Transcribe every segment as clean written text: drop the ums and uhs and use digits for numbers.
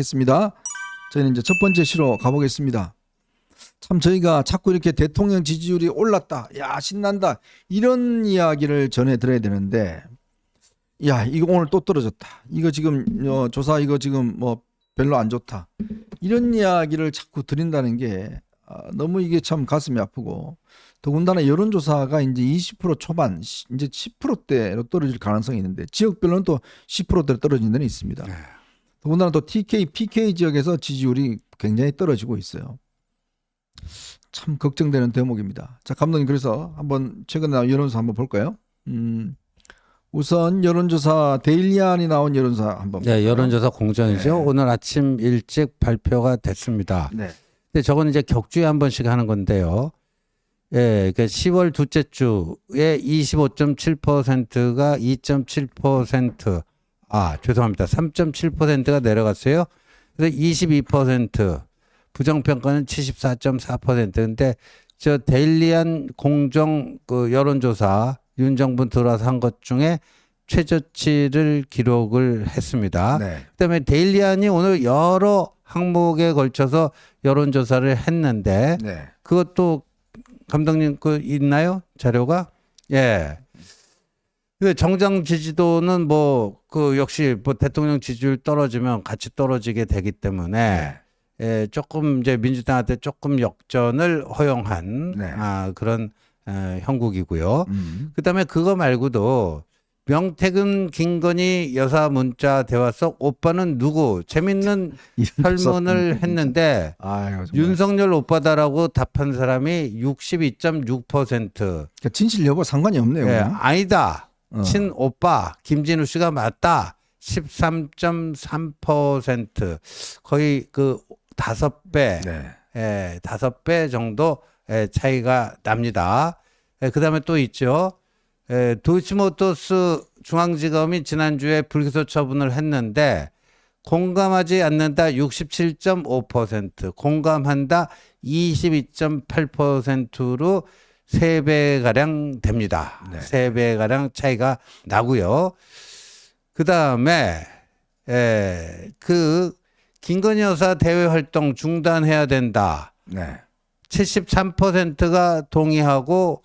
겠습니다. 저희는 이제 첫 번째 시로 가보겠습니다. 참 저희가 자꾸 이렇게 대통령 지지율이 올랐다, 야 신난다 이런 이야기를 전해 들어야 되는데, 야 이거 오늘 또 떨어졌다, 이거 지금 조사 이거 지금 뭐 별로 안 좋다, 이런 이야기를 자꾸 드린다는 게 너무 이게 참 가슴이 아프고, 더군다나 여론조사가 이제 20% 초반 이제 10%대로 떨어질 가능성이 있는데, 지역별로는 또 10%대로 떨어진 데는 있습니다. 더군다나 또 TK, PK 지역에서 지지율이 굉장히 떨어지고 있어요. 참 걱정되는 대목입니다. 자, 감독님, 그래서 한번 최근에 나온 여론조사 한번 볼까요? 우선 여론조사 데일리안이 나온 여론조사 한번 볼까요? 네, 여론조사 공정이죠. 네. 오늘 아침 일찍 발표가 됐습니다. 네. 근데 저건 이제 격주에 한 번씩 하는 건데요. 예, 그 10월 둘째 주에 25.7%가 2.7%, 죄송합니다. 3.7%가 내려갔어요. 그래서 22%, 부정평가는 74.4%인데, 저 데일리안 공정 그 여론조사 윤 정부 들어와서 한 것 중에 최저치를 기록을 했습니다. 네. 그다음에 데일리안이 오늘 여러 항목에 걸쳐서 여론조사를 했는데, 네. 그것도 감독님 그 있나요? 자료가? 예. 그 정당 지지도는 뭐 그 역시 뭐 대통령 지지율 떨어지면 같이 떨어지게 되기 때문에 예, 조금 이제 민주당한테 조금 역전을 허용한 네. 그런 형국이고요. 그다음에 그거 말고도 명태균, 김건희 여사 문자 대화 속 오빠는 누구? 재밌는 설문을 했는데, 아유, 정말. 윤석열 오빠다라고 답한 사람이 62.6%. 그러니까 진실 여부 상관이 없네요. 예, 그냥. 아니다. 친오빠 김진우 씨가 맞다. 13.3%. 거의 그 5배. 네. 예, 5배 정도 차이가 납니다. 그다음에 또 있죠. 도이치모터스 중앙지검이 지난주에 불기소 처분을 했는데, 공감하지 않는다 67.5%, 공감한다 22.8%로 3배가량 됩니다. 네. 3배가량 차이가 나고요. 그 다음에 그 김건희 여사 대외 활동 중단해야 된다. 네. 73%가 동의하고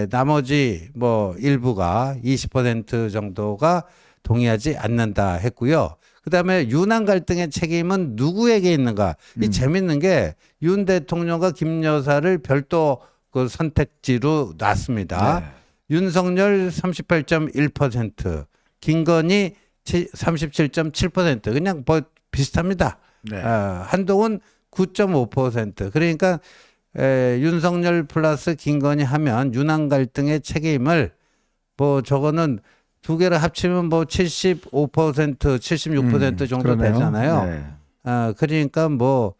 나머지 뭐 일부가 20% 정도가 동의하지 않는다 했고요. 그다음에 윤한 갈등의 책임은 누구에게 있는가? 이 재밌는 게 윤 대통령과 김 여사를 별도 그 선택지로 놨습니다. 네. 윤석열 38.1%, 김건희 37.7%, 그냥 뭐 비슷합니다. 네. 한동훈 9.5%. 그러니까 윤석열 플러스 김건희 하면 윤한 갈등의 책임을 뭐 저거는 두 개를 합치면 뭐 75%, 76% 정도 그러네요. 되잖아요. 네. 그러니까 뭐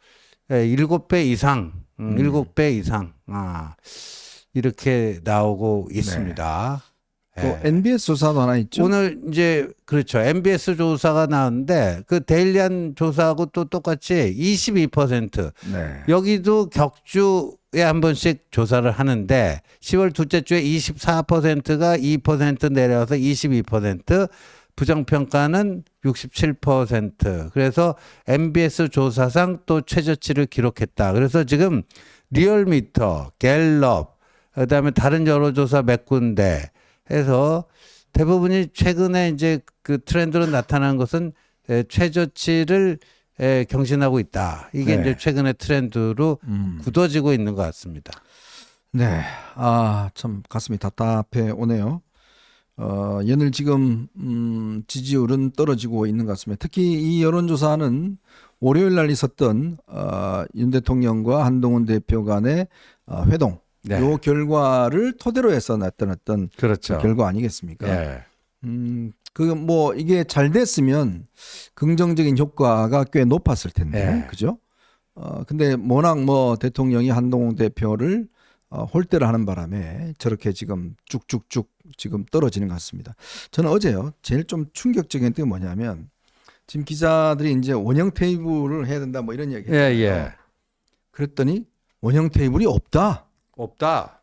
7배 이상, 7배 이상 이렇게 나오고 있습니다. 또 NBS 조사도 하나 있죠. 오늘 이제 그렇죠. MBS 조사가 나왔는데 그 데일리안 조사하고 또 똑같이 22%. 네. 여기도 격주에 한 번씩 조사를 하는데 10월 둘째 주에 24%가 2% 내려와서 22%, 부정평가는 67%. 그래서 MBS 조사상 또 최저치를 기록했다. 그래서 지금 리얼미터, 갤럽, 그다음에 다른 여론조사 몇 군데 해서 대부분이 최근에 이제 그 트렌드로 나타난 것은 최저치를 경신하고 있다. 이게 네. 이제 최근의 트렌드로 굳어지고 있는 것 같습니다. 네. 참 가슴이 답답해 오네요. 연일 지금 지지율은 떨어지고 있는 것 같습니다. 특히 이 여론조사는 월요일 날 있었던 윤 대통령과 한동훈 대표 간의 회동, 네. 요 결과를 토대로 해서 나타났던 그렇죠. 결과 아니겠습니까? 예. 그 뭐 이게 잘 됐으면 긍정적인 효과가 꽤 높았을 텐데, 그죠? 근데 워낙 뭐 대통령이 한동훈 대표를 홀대를 하는 바람에 저렇게 지금 쭉쭉쭉 지금 떨어지는 것 같습니다. 저는 어제요, 제일 좀 충격적인 게 뭐냐면, 지금 기자들이 이제 원형 테이블을 해야 된다 뭐 이런 얘기 했잖아요. 예. 그랬더니 원형 테이블이 없다. 없다.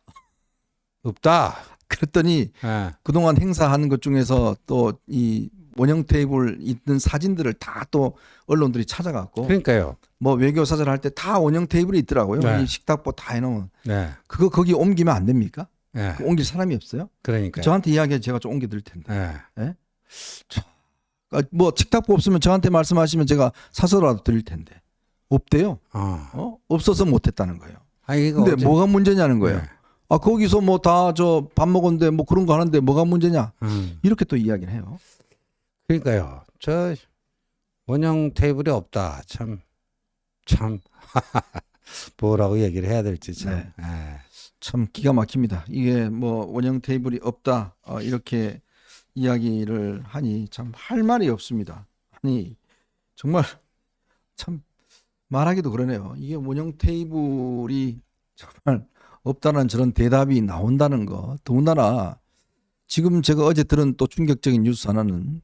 그랬더니 예. 그동안 행사하는 것 중에서 또 이 원형 테이블 있는 사진들을 다 또 언론들이 찾아갔고 그러니까요. 뭐 외교 사절 할 때 다 원형 테이블이 있더라고요. 네. 이 식탁보 다 해놓은 네. 그거 거기 옮기면 안 됩니까? 네. 옮길 사람이 없어요? 그러니까. 저한테 이야기해 제가 좀 옮겨드릴 텐데. 네. 뭐 식탁보 없으면 저한테 말씀하시면 제가 사서라도 드릴 텐데 없대요. 없어서 못했다는 거예요. 아니 이거 근데 어제- 뭐가 문제냐는 거예요. 네. 아 거기서 뭐 다 저 밥 먹었는데 뭐 그런 거 하는데 뭐가 문제냐 이렇게 또 이야기를 해요. 그러니까요. 저 원형 테이블이 없다. 참 뭐라고 얘기를 해야 될지 참. 네. 예. 참 기가 막힙니다. 이게 뭐 원형 테이블이 없다 이렇게 이야기를 하니 참 할 말이 없습니다. 아니 정말 참 말하기도 그러네요. 이게 원형 테이블이 정말 없다는 저런 대답이 나온다는 거. 더군다나 지금 제가 어제 들은 또 충격적인 뉴스 하나는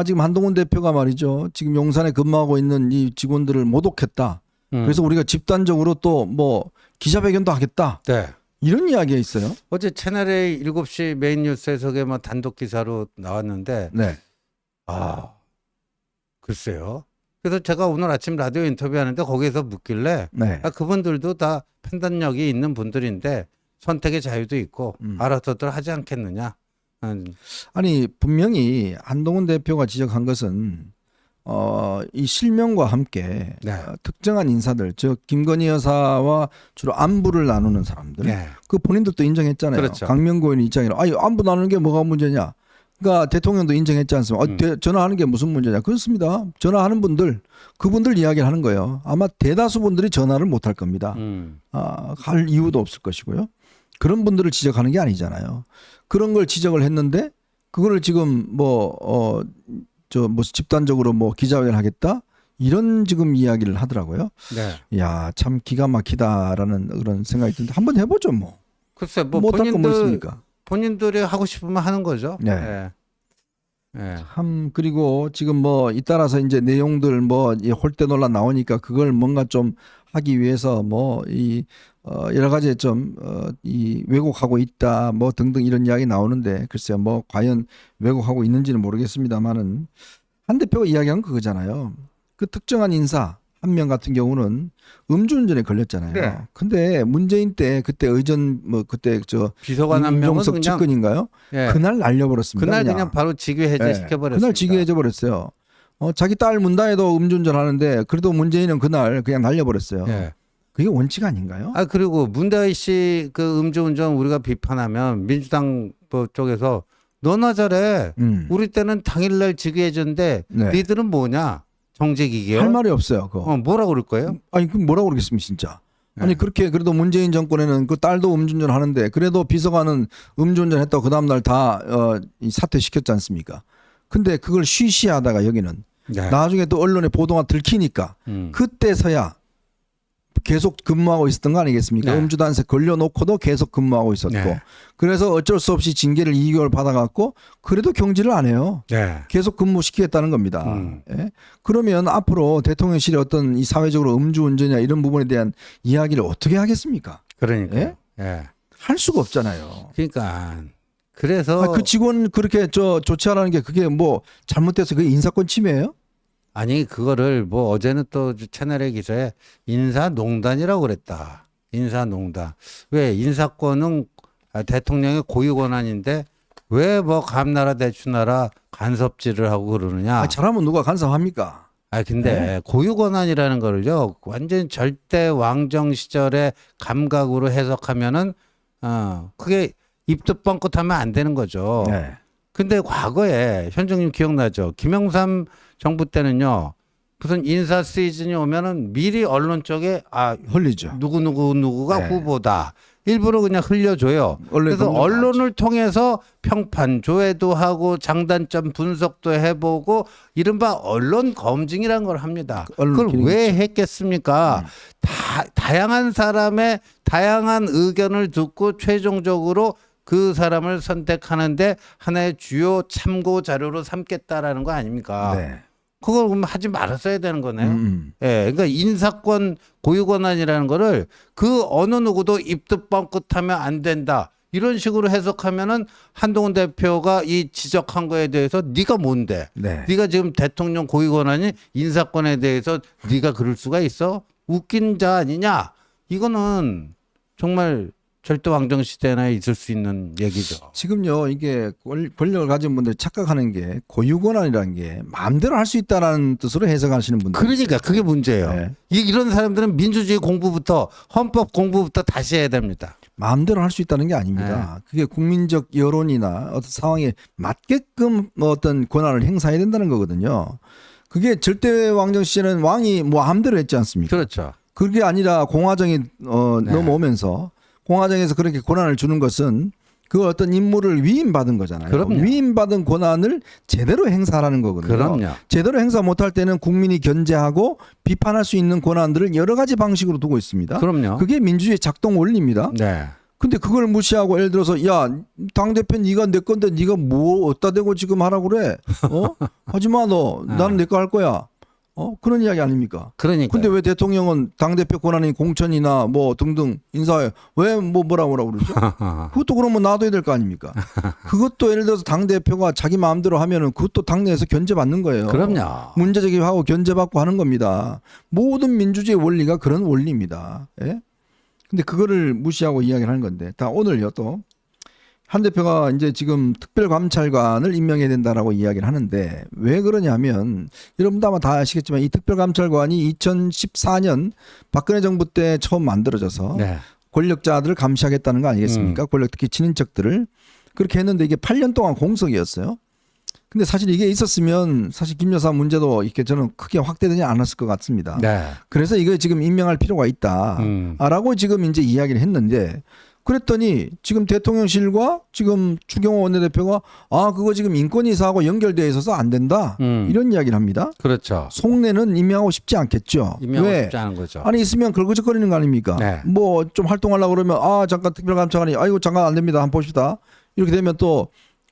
지금 한동훈 대표가 말이죠. 지금 용산에 근무하고 있는 이 직원들을 모독했다. 그래서 우리가 집단적으로 또 뭐 기자회견도 하겠다. 네. 이런 이야기가 있어요. 어제 채널A 7시 메인 뉴스에서 뭐 단독 기사로 나왔는데 네. 글쎄요. 그래서 제가 오늘 아침 라디오 인터뷰하는데 거기에서 묻길래 네. 그분들도 다 판단력이 있는 분들인데 선택의 자유도 있고 알아서들 하지 않겠느냐. 아니 분명히 한동훈 대표가 지적한 것은 이 실명과 함께 네. 특정한 인사들, 즉 김건희 여사와 주로 안부를 나누는 사람들, 네. 그 본인들도 인정했잖아요. 그렇죠. 강명구 의원 입장이라 안부 나누는 게 뭐가 문제냐. 그러니까 대통령도 인정했지 않습니까? 전화하는 게 무슨 문제냐. 그렇습니다. 전화하는 분들, 그분들 이야기를 하는 거예요. 아마 대다수 분들이 전화를 못 할 겁니다. 할 이유도 없을 것이고요. 그런 분들을 지적하는 게 아니잖아요. 그런 걸 지적을 했는데 그거를 지금 뭐 집단적으로 뭐 기자회견 하겠다 이런 지금 이야기를 하더라고요. 네. 야, 참 기가 막히다라는 그런 생각이 드는데 한번 해보죠 뭐. 글쎄 뭐 못할 거 뭐 있습니까? 본인들이 하고 싶으면 하는 거죠. 네. 네. 네. 참 그리고 지금 뭐 잇따라서 이제 내용들 뭐 이 홀대 논란 나오니까 그걸 뭔가 좀 하기 위해서 뭐 이 여러 가지 좀 이 왜곡하고 있다 뭐 등등 이런 이야기 나오는데 글쎄요 뭐 과연 왜곡하고 있는지는 모르겠습니다만은 한 대표가 이야기한 그거잖아요. 그 특정한 인사 한 명 같은 경우는 음주운전에 걸렸잖아요. 네. 근데 문재인 때 그때 의전 뭐 그때 저 비서관 한 명은 임종석 그냥 측근인가요? 예. 그날 날려버렸습니다. 그날 그냥 바로 직위 해제시켜 버렸습니다. 그날 직위해져 버렸어요. 자기 딸 문다에도 음주운전 하는데 그래도 문재인은 그날 그냥 날려버렸어요. 예. 그게 원칙 아닌가요? 그리고 문다희 씨 그 음주운전 우리가 비판하면 민주당 쪽에서 너나 잘해. 우리 때는 당일날 직위해줬는데 네. 니들은 뭐냐? 정직이게요? 할 말이 없어요. 그거. 뭐라고 그럴 거예요? 아니 그 뭐라고 그러겠습니까 진짜. 네. 아니 그렇게 그래도 문재인 정권에는 그 딸도 음주운전 하는데 그래도 비서관은 음주운전 했다고 그 다음날 다 사퇴시켰지 않습니까? 근데 그걸 쉬쉬하다가 여기는 네. 나중에 또 언론에 보도가 들키니까 그때서야 계속 근무하고 있었던 거 아니겠습니까? 네. 음주단세 걸려놓고도 계속 근무하고 있었고 네. 그래서 어쩔 수 없이 징계를 2개월 받아갖고 그래도 경질을 안 해요. 네. 계속 근무시키겠다는 겁니다. 예? 그러면 앞으로 대통령실이 어떤 이 사회적으로 음주운전이나 이런 부분에 대한 이야기를 어떻게 하겠습니까? 그러니까. 예? 예. 할 수가 없잖아요. 그러니까 그래서 그 직원 그렇게 조치하라는 게 그게 뭐 잘못돼서 그게 인사권 침해예요? 아니 그거를 뭐 어제는 또 채널의 기사에 인사농단이라고 그랬다. 인사농단. 왜 인사권은 대통령의 고유 권한인데 왜 뭐 감나라 대추나라 간섭질을 하고 그러느냐. 잘하면 누가 간섭합니까? 근데 고유 권한이라는 거를요 완전 절대 왕정 시절의 감각으로 해석하면은 그게 입도 뻥끗하면 안 되는 거죠. 네. 근데 과거에 현정님 기억나죠? 김영삼 정부 때는요 무슨 인사 시즌이 오면은 미리 언론 쪽에 흘리죠. 누구가 네. 후보다 일부러 그냥 흘려줘요. 그래서 검증도 언론을 통해서 평판 조회도 하고 장단점 분석도 해보고 이른바 언론 검증이라는 걸 합니다. 언론 그걸 왜 기능이죠. 했겠습니까? 다양한 사람의 다양한 의견을 듣고 최종적으로 그 사람을 선택하는데 하나의 주요 참고 자료로 삼겠다라는 거 아닙니까? 네. 그걸 그럼 하지 말았어야 되는 거네요. 예, 그러니까 인사권 고유 권한이라는 거를 그 어느 누구도 입도 뻥끗하면 안 된다. 이런 식으로 해석하면은 한동훈 대표가 이 지적한 거에 대해서 네가 뭔데? 네. 네가 지금 대통령 고위 권한이 인사권에 대해서 네가 그럴 수가 있어? 웃긴 자 아니냐? 이거는 정말 절대 왕정 시대나 있을 수 있는 얘기죠. 지금요 이게 권력을 가진 분들이 착각하는 게 고유 권한이라는 게 마음대로 할 수 있다라는 뜻으로 해석하시는 분들. 그러니까 그게 문제예요. 네. 이런 사람들은 민주주의 공부부터 헌법 공부부터 다시 해야 됩니다. 마음대로 할 수 있다는 게 아닙니다. 네. 그게 국민적 여론이나 어떤 상황에 맞게끔 어떤 권한을 행사해야 된다는 거거든요. 그게 절대 왕정 시대는 왕이 뭐 마음대로 했지 않습니까? 그렇죠. 그게 아니라 공화정이 네. 넘어오면서 공화정에서 그렇게 권한을 주는 것은 그 어떤 임무를 위임받은 거잖아요. 그럼요. 위임받은 권한을 제대로 행사하라는 거거든요. 그럼요. 제대로 행사 못할 때는 국민이 견제하고 비판할 수 있는 권한들을 여러 가지 방식으로 두고 있습니다. 그럼요. 그게 민주주의 작동 원리입니다. 네. 근데 그걸 무시하고 예를 들어서 야 당대표 네가 내 건데 네가 뭐 어디다 대고 지금 하라고 그래. 하지마 너. 나는 내 거 할 거야. 그런 이야기 아닙니까? 그러니까. 근데 왜 대통령은 당대표 권한이 공천이나 뭐 등등 인사에 왜 뭐 뭐라고 그러죠? 그것도 그러면 놔둬야 될 거 아닙니까? 그것도 예를 들어서 당대표가 자기 마음대로 하면은 그것도 당내에서 견제받는 거예요. 그럼요. 문제 제기하고 견제받고 하는 겁니다. 모든 민주주의 원리가 그런 원리입니다. 예? 근데 그거를 무시하고 이야기를 하는 건데 다 오늘요 또 한 대표가 이제 지금 특별감찰관을 임명해야 된다라고 이야기를 하는데 왜 그러냐면 여러분도 아마 다 아시겠지만 이 특별감찰관이 2014년 박근혜 정부 때 처음 만들어져서 네. 권력자들을 감시하겠다는 거 아니겠습니까? 권력 특히 친인척들을 그렇게 했는데 이게 8년 동안 공석이었어요. 근데 사실 이게 있었으면 사실 김 여사 문제도 이렇게 저는 크게 확대되지 않았을 것 같습니다. 네. 그래서 이거 지금 임명할 필요가 있다라고 지금 이제 이야기를 했는데 그랬더니 지금 대통령실과 지금 추경호 원내대표가 그거 지금 인권이사하고 연결되어 있어서 안 된다 이런 이야기를 합니다. 그렇죠. 속내는 임명하고 싶지 않겠죠. 임명하고 왜? 싶지 않은 거죠. 아니 있으면 걸거적거리는 거 아닙니까? 네. 뭐 좀 활동하려고 그러면 잠깐 특별감찰관이 이거 잠깐 안 됩니다. 한번 봅시다. 이렇게 되면 또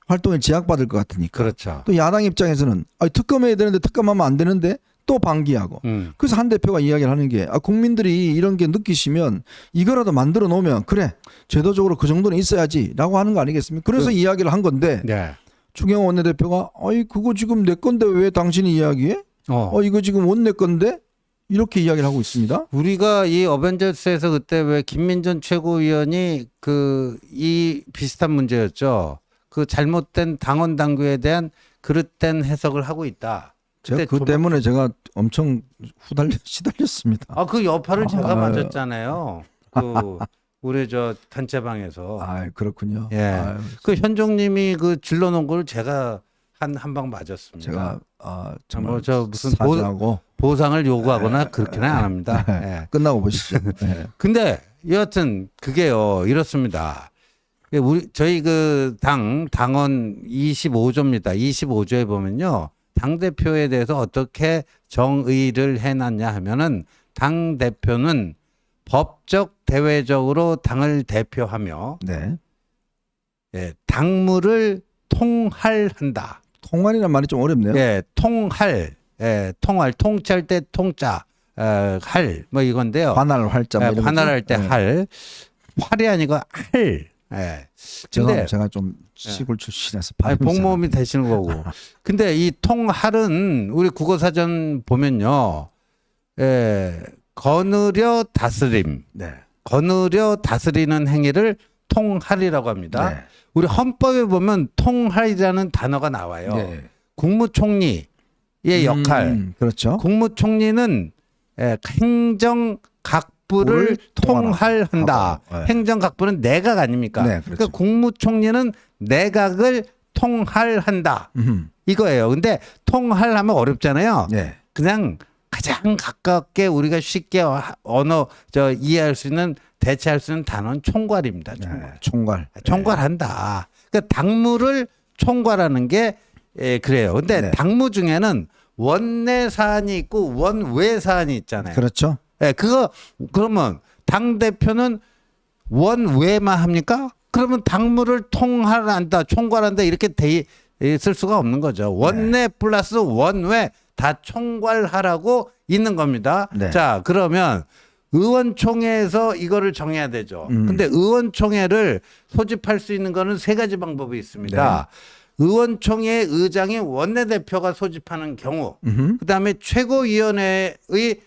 활동에 제약받을 것 같으니까. 그렇죠. 또 야당 입장에서는 특검해야 되는데 특검하면 안 되는데 또 방기하고. 그래서 한 대표가 이야기를 하는 게 국민들이 이런 게 느끼시면 이거라도 만들어 놓으면 그래 제도적으로 그 정도는 있어야지라고 하는 거 아니겠습니까? 그래서 이야기를 한 건데 네. 추경호 원내대표가 그거 지금 내 건데 왜 당신이 이야기해? 이거 지금 원내 건데 이렇게 이야기를 하고 있습니다. 우리가 이 어벤져스에서 그때 왜 김민전 최고위원이 이 비슷한 문제였죠. 그 잘못된 당원 당규에 대한 그릇된 해석을 하고 있다. 제가 그 때문에 제가 엄청 시달렸습니다. 그 여파를 제가 맞았잖아요. 우리 저 단체방에서. 그렇군요. 예. 그 현종님이 질러놓은 걸 제가 한 방 맞았습니다. 제가 정말 무슨 사죄하고 보상을 요구하거나 그렇게는 안 합니다. 예. 끝나고 보시죠. 근데 여하튼 그게요 이렇습니다. 저희 당원 25조입니다. 25조에 보면요. 당대표에 대해서 어떻게 정의를 해놨냐 하면은 당대표는 법적 대외적으로 당을 대표하며 네. 당무를 통할한다. 통할이란 말이 좀 어렵네요. 통할. 통찰 때 통짜. 할 뭐 이건데요. 관할 활자 뭐 이런 관할할 때 거죠? 할. 활이 아니고 할. 근데 제가 좀 시골 출신이라서 복모음이 되시는 거고. 근데 이 통할은 우리 국어사전 보면요. 거느려 다스림. 네. 거느려 다스리는 행위를 통할이라고 합니다. 네. 우리 헌법에 보면 통할이라는 단어가 나와요. 네. 국무총리의 역할. 그렇죠. 국무총리는 행정각부를 통할한다. 네. 행정각부는 내각 아닙니까? 네, 그렇죠. 그러니까 국무총리는 내각을 통할한다. 이거예요. 근데 통할하면 어렵잖아요. 네. 그냥 가장 가깝게 우리가 쉽게 이해할 수 있는 대체할 수 있는 단어는 총괄입니다. 총괄. 총괄한다. 그러니까 당무를 총괄하는 게 그래요. 근데 당무 중에는 원내 사안이 있고 원외 사안이 있잖아요. 그렇죠. 그러면 당 대표는 원외만 합니까? 그러면 당무를 통할한다, 총괄한다 이렇게 돼 있을 수가 없는 거죠. 원내 플러스 원외 다 총괄하라고 있는 겁니다. 네. 자, 그러면 의원총회에서 이거를 정해야 되죠. 근데 의원총회를 소집할 수 있는 거는 세 가지 방법이 있습니다. 의원총회 의장이 원내대표가 소집하는 경우, 그다음에 최고위원회의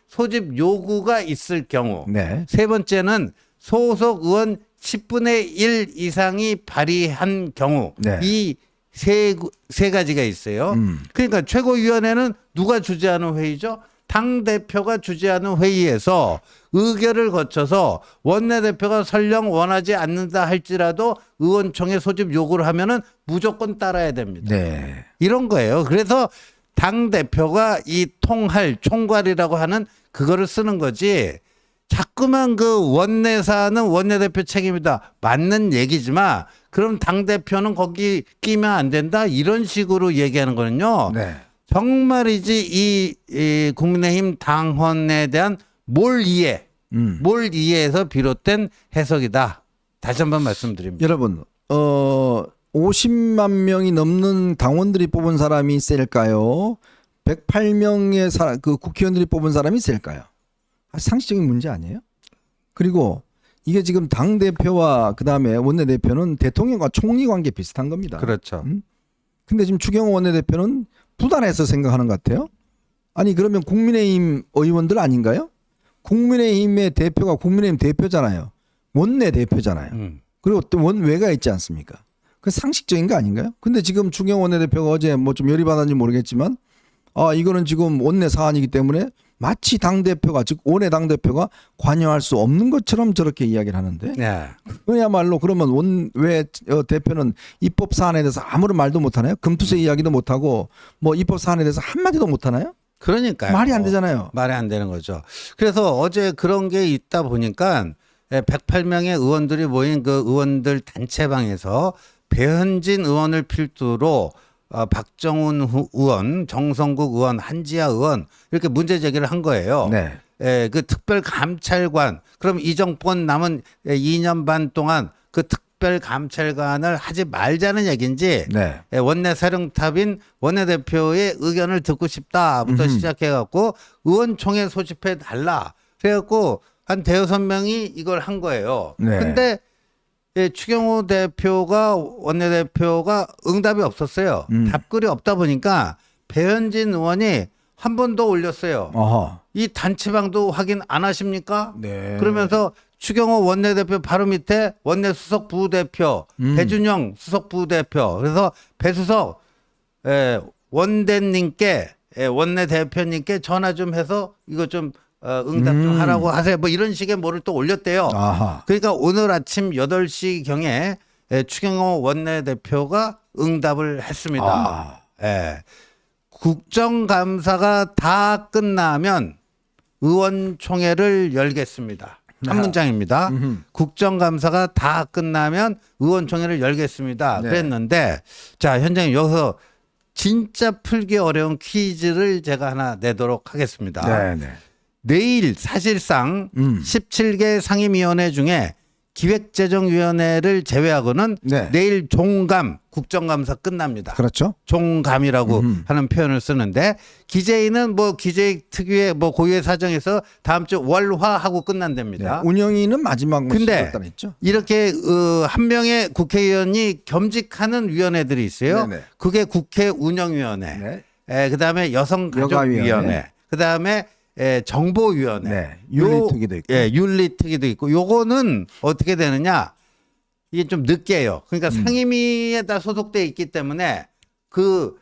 소집 요구가 있을 경우, 네. 세 번째는 소속 의원 10분의 1 이상이 발의한 경우, 네. 이 세 가지가 있어요. 그러니까 최고위원회는 누가 주재하는 회의죠? 당 대표가 주재하는 회의에서 의결을 거쳐서 원내대표가 설령 원하지 않는다 할지라도 의원총회 소집 요구를 하면은 무조건 따라야 됩니다. 네. 이런 거예요. 그래서 당 대표가 이 통할 총괄이라고 하는 그거를 쓰는 거지. 자꾸만 그 원내사는 원내대표 책임이다. 맞는 얘기지만 그럼 당 대표는 거기 끼면 안 된다. 이런 식으로 얘기하는 거는요. 네. 정말이지 이 국민의힘 당헌에 대한 몰 이해에서 비롯된 해석이다. 다시 한번 말씀드립니다. 여러분, 50만 명이 넘는 당원들이 뽑은 사람이 셀까요? 108명의 그 국회의원들이 뽑은 사람이 셀까요? 상식적인 문제 아니에요? 그리고 이게 지금 당 대표와 그 다음에 원내 대표는 대통령과 총리 관계 비슷한 겁니다. 그렇죠. 근데 지금 추경호 원내대표는 부단해서 생각하는 것 같아요. 아니 그러면 국민의힘 의원들 아닌가요? 국민의힘의 대표가 국민의힘 대표잖아요. 원내 대표잖아요. 그리고 또 원외가 있지 않습니까? 그 상식적인 거 아닌가요? 근데 지금 추경호 원내대표가 어제 뭐 좀 열이 받았는지 모르겠지만 이거는 지금 원내 사안이기 때문에 마치 당대표가 즉 원내 당대표가 관여할 수 없는 것처럼 저렇게 이야기를 하는데 네. 그야말로 그러면 원외 대표는 입법 사안에 대해서 아무런 말도 못하나요? 금투세 이야기도 못하고 뭐 입법 사안에 대해서 한마디도 못하나요? 그러니까요. 말이 안 되잖아요. 말이 안 되는 거죠. 그래서 어제 그런 게 있다 보니까 108명의 의원들이 모인 그 의원들 단체방에서 배현진 의원을 필두로 박정훈 의원, 정성국 의원, 한지아 의원 이렇게 문제 제기를 한 거예요. 네. 그 특별감찰관 그럼 이 정권 남은 2년 반 동안 그 특별감찰관을 하지 말자는 얘기인지 네. 원내 사령탑인 원내대표의 의견을 듣고 싶다부터 시작해갖고 의원총회 소집해 달라 그래갖고 한 대여섯 명이 이걸 한 거예요. 네. 근데 추경호 대표가 원내대표가 응답이 없었어요. 답글이 없다 보니까 배현진 의원이 한 번 더 올렸어요. 어허. 이 단체방도 확인 안 하십니까? 네. 그러면서 추경호 원내대표 바로 밑에 원내수석 부대표 배준영 수석 부대표 그래서 배수석 원대님께 원내대표님께 전화 좀 해서 이거 좀 응답 좀 하라고 하세요. 뭐 이런 식의 뭐를 또 올렸대요. 아하. 그러니까 오늘 아침 8시경에 추경호 원내대표가 응답을 했습니다. 국정감사가 다 끝나면 의원총회를 열겠습니다. 한 문장입니다. 국정감사가 다 끝나면 의원총회를 열겠습니다. 네. 그랬는데 자 현장님 여기서 진짜 풀기 어려운 퀴즈를 제가 하나 내도록 하겠습니다. 네, 네. 내일 사실상 17개 상임위원회 중에 기획재정위원회를 제외하고는 네. 내일 종감 국정감사 끝납니다. 그렇죠. 종감이라고 하는 표현을 쓰는데 기재위는 뭐 기재위 특유의 뭐 고유의 사정에서 다음 주 월화하고 네. 끝난답니다. 운영위는 마지막 근데 했죠. 이렇게 한 명의 국회의원이 겸직하는 위원회들이 있어요. 네네. 그게 국회 운영위원회, 네. 그다음에 여성가족위원회, 여가위원회. 그다음에 정보위원회, 네. 윤리특위도 있고. 윤리특위도 있고. 요거는 어떻게 되느냐? 이게 좀 늦게요. 그러니까 상임위에다 소속돼 있기 때문에 그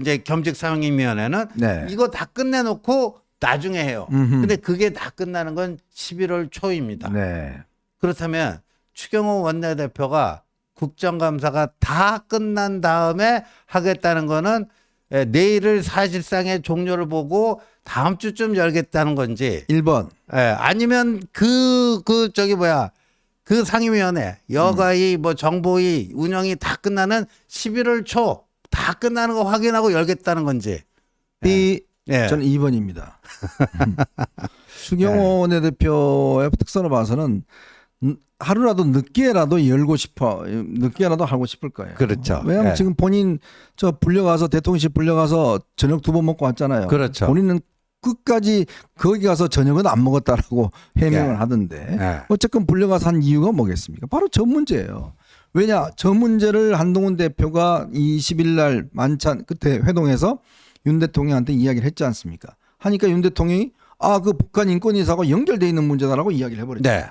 이제 겸직 상임위원회는 네. 이거 다 끝내놓고 나중에 해요. 근데 그게 다 끝나는 건 11월 초입니다. 네. 그렇다면 추경호 원내대표가 국정감사가 다 끝난 다음에 하겠다는 거는 내일을 사실상의 종료를 보고 다음 주쯤 열겠다는 건지 1번. 아니면 그 상임위원회 여가위 뭐 정보위 운영이 다 끝나는 11월 초 다 끝나는 거 확인하고 열겠다는 건지 저는 2번입니다. 추경호 원내대표의 특성을 봐서는 하루라도 늦게라도 열고 싶어, 늦게라도 하고 싶을 거예요. 그렇죠. 왜냐하면 지금 본인 불려가서 대통령실 불려가서 저녁 2번 먹고 왔잖아요. 그렇죠. 본인은 끝까지 거기 가서 저녁은 안 먹었다라고 해명을 예. 하던데 예. 어쨌건 불려가서 한 이유가 뭐겠습니까? 바로 저 문제예요. 왜냐, 저 문제를 한동훈 대표가 20일 날 만찬 끝에 회동에서 윤 대통령한테 이야기를 했지 않습니까? 하니까 윤 대통령이 그 북한 인권이사가 연결돼 있는 문제다라고 이야기를 해버렸죠. 네.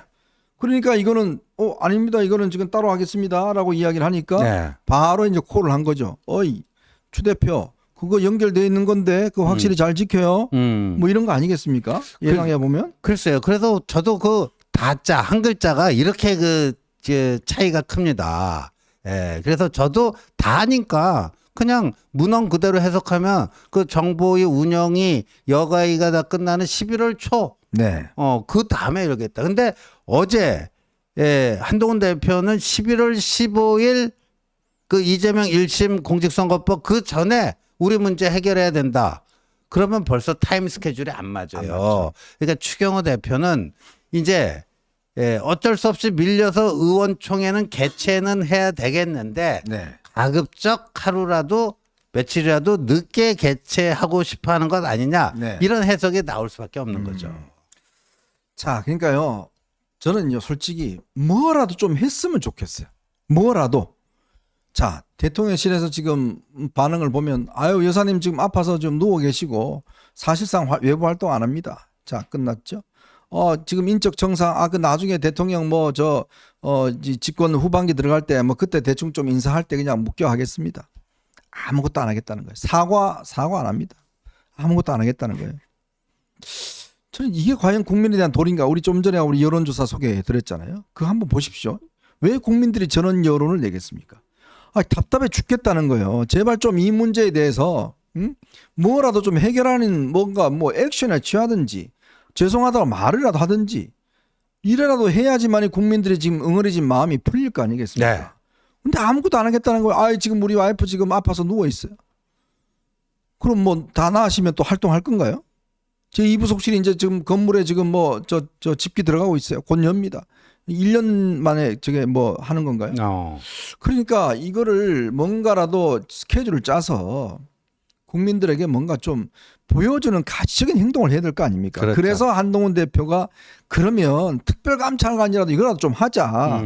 그러니까 이거는 아닙니다. 이거는 지금 따로 하겠습니다라고 이야기를 하니까 네. 바로 이제 콜을 한 거죠. 어이 추 대표 그거 연결돼 있는 건데 그거 확실히 잘 지켜요. 뭐 이런 거 아니겠습니까? 예상해 보면. 글쎄요. 그래서 저도 그 다자 한 글자가 이렇게 차이가 큽니다. 예. 그래서 저도 다니까 그냥 문헌 그대로 해석하면 그 정보의 운영이 여가위가 다 끝나는 11월 초. 네. 그 다음에 이러겠다. 근데 어제 한동훈 대표는 11월 15일 그 이재명 1심 공직선거법 그 전에 우리 문제 해결해야 된다. 그러면 벌써 타임 스케줄이 안 맞아요. 안 맞죠. 그러니까 추경호 대표는 이제 어쩔 수 없이 밀려서 의원총회는 개최는 해야 되겠는데 네. 가급적 하루라도 며칠이라도 늦게 개최하고 싶어 하는 것 아니냐. 네. 이런 해석이 나올 수밖에 없는 거죠. 자, 그러니까요. 저는요, 솔직히 뭐라도 좀 했으면 좋겠어요. 뭐라도. 자, 대통령실에서 지금 반응을 보면 여사님 지금 아파서 좀 누워 계시고 사실상 외부 활동 안 합니다. 자, 끝났죠. 지금 인적 정상 그 나중에 대통령 집권 후반기 들어갈 때 그때 대충 좀 인사할 때 그냥 묵혀하겠습니다. 아무것도 안 하겠다는 거예요. 사과 안 합니다. 아무것도 안 하겠다는 거예요. 저는 이게 과연 국민에 대한 도리인가? 우리 좀 전에 우리 여론조사 소개해 드렸잖아요. 그거 한번 보십시오. 왜 국민들이 저런 여론을 내겠습니까? 답답해 죽겠다는 거예요. 제발 좀 이 문제에 대해서 뭐라도 좀 해결하는 뭔가 액션을 취하든지 죄송하다고 말이라도 하든지 이래라도 해야지만이 국민들이 지금 응어리진 마음이 풀릴 거 아니겠습니까? 네. 근데 아무것도 안 하겠다는 거예요. 지금 우리 와이프 지금 아파서 누워 있어요. 그럼 다 나으시면 또 활동할 건가요? 제 2부속실이 이제 지금 건물에 지금 집기 들어가고 있어요. 곧 엽니다. 1년 만에 저게 하는 건가요? 그러니까 이거를 뭔가라도 스케줄을 짜서 국민들에게 뭔가 좀 보여주는 가치적인 행동을 해야 될 거 아닙니까? 그렇죠. 그래서 한동훈 대표가 그러면 특별감찰관이라도 이거라도 좀 하자.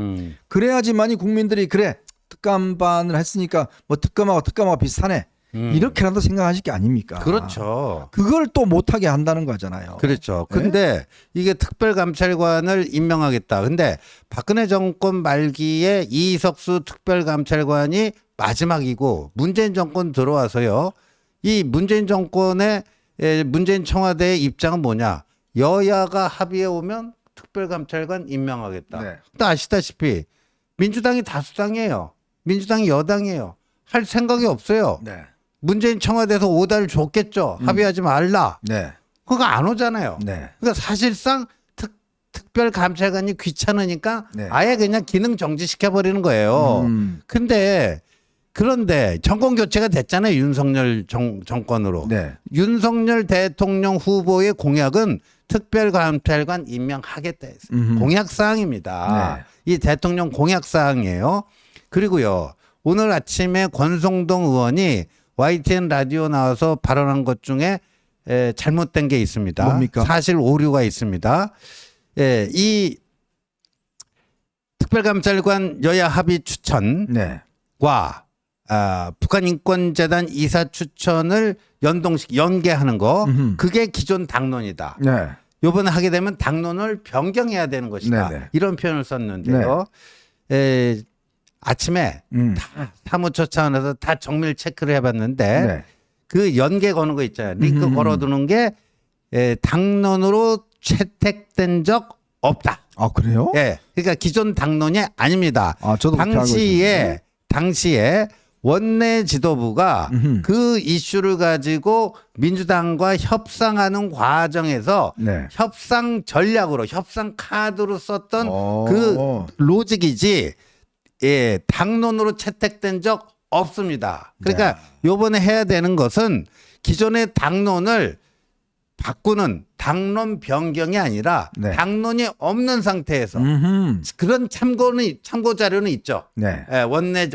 그래야지만이 국민들이 그래 특감반을 했으니까 특감하고 비슷하네. 이렇게라도 생각하실 게 아닙니까? 그렇죠. 그걸 또 못하게 한다는 거잖아요. 그렇죠. 네? 근데 이게 특별감찰관을 임명하겠다. 근데 박근혜 정권 말기에 이석수 특별감찰관이 마지막이고 문재인 정권 들어와서요. 이 문재인 정권의 문재인 청와대의 입장은 뭐냐? 여야가 합의해 오면 특별감찰관 임명하겠다. 네. 또 아시다시피 민주당이 다수당이에요. 민주당이 여당이에요. 할 생각이 없어요. 네. 문재인 청와대에서 오다를 줬겠죠. 합의하지 말라. 네. 그거 안 오잖아요. 네. 그러니까 사실상 특별감찰관이 귀찮으니까 네. 아예 그냥 기능 정지시켜버리는 거예요. 그런데 정권 교체가 됐잖아요. 윤석열 정권으로. 네. 윤석열 대통령 후보의 공약은 특별감찰관 임명하겠다 했어요. 공약사항입니다. 네. 이 대통령 공약사항이에요. 그리고요. 오늘 아침에 권성동 의원이 YTN 라디오 나와서 발언한 것 중에 잘못된 게 있습니다. 뭡니까? 사실 오류가 있습니다. 이 특별감찰관 여야 합의 추천과 네. 북한인권재단 이사 추천을 연계하는 거 그게 기존 당론이다. 네. 이번에 하게 되면 당론을 변경해야 되는 것이다. 네네. 이런 표현을 썼는데요. 아침에 다 사무처 차원에서 다 정밀 체크를 해봤는데 네. 그 연계 거는 거 있잖아요. 링크 걸어두는 게 당론으로 채택된 적 없다. 그래요? 예, 그러니까 기존 당론이 아닙니다. 저도 그렇게 알고 있었는데. 당시에 원내 지도부가 그 이슈를 가지고 민주당과 협상하는 과정에서 네. 협상 전략으로 협상 카드로 썼던 그 로직이지 당론으로 채택된 적 없습니다. 그러니까 요번에 해야 되는 것은 기존의 당론을 바꾸는 당론 변경이 아니라 네. 당론이 없는 상태에서 그런 참고 자료는 있죠. 네.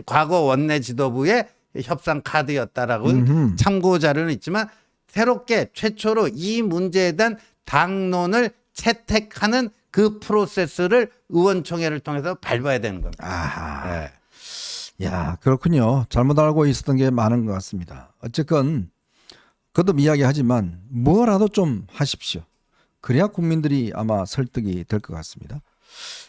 과거 원내 지도부의 협상 카드였다라고 참고 자료는 있지만 새롭게 최초로 이 문제에 대한 당론을 채택하는 그 프로세스를 의원총회를 통해서 밟아야 되는 겁니다. 아하. 예. 야, 그렇군요. 잘못 알고 있었던 게 많은 것 같습니다. 어쨌건 거듭 이야기하지만 뭐라도 좀 하십시오. 그래야 국민들이 아마 설득이 될 것 같습니다.